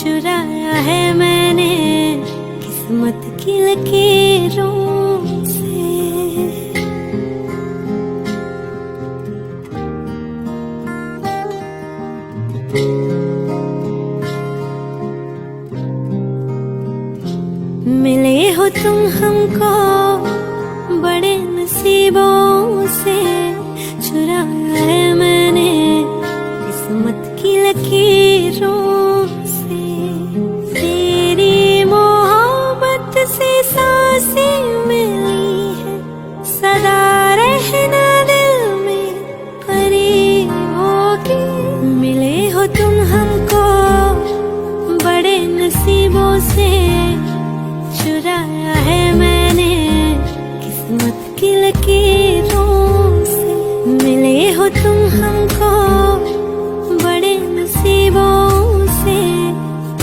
चुराया है मैंने किस्मत की लकीरों से। मिले हो तुम हमको बड़े नसीबों से, चुराया है मैंने किस्मत की लकीरों से। तेरी मोहब्बत से सांसें मिली है, सदा रहना दिल में परी होगी। मिले हो तुम हमको बड़े नसीबों से, चुराया है मैंने किस्मत की लकीरों से। मिले हो तुम हमको बड़े नसीबों से,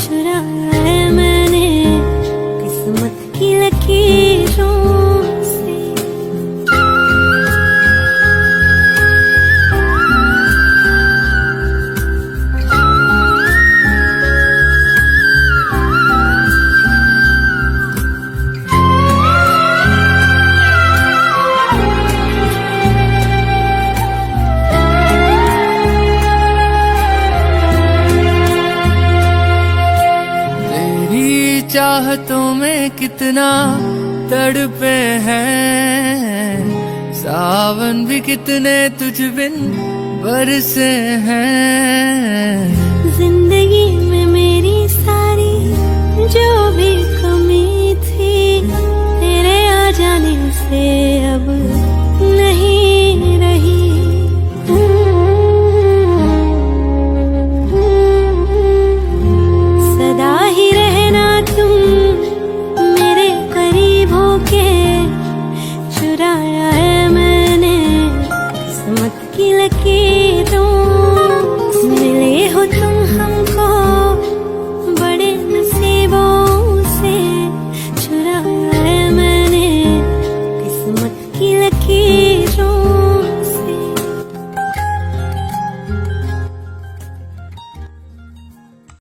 चुराया है मैंने किस्मत की लकीरों से। चाहतों में कितना तड़पे हैं, सावन भी कितने तुझ बिन बरसे हैं। जिंदगी में मेरी सारी जो भी कमी थी, तेरे आ जाने से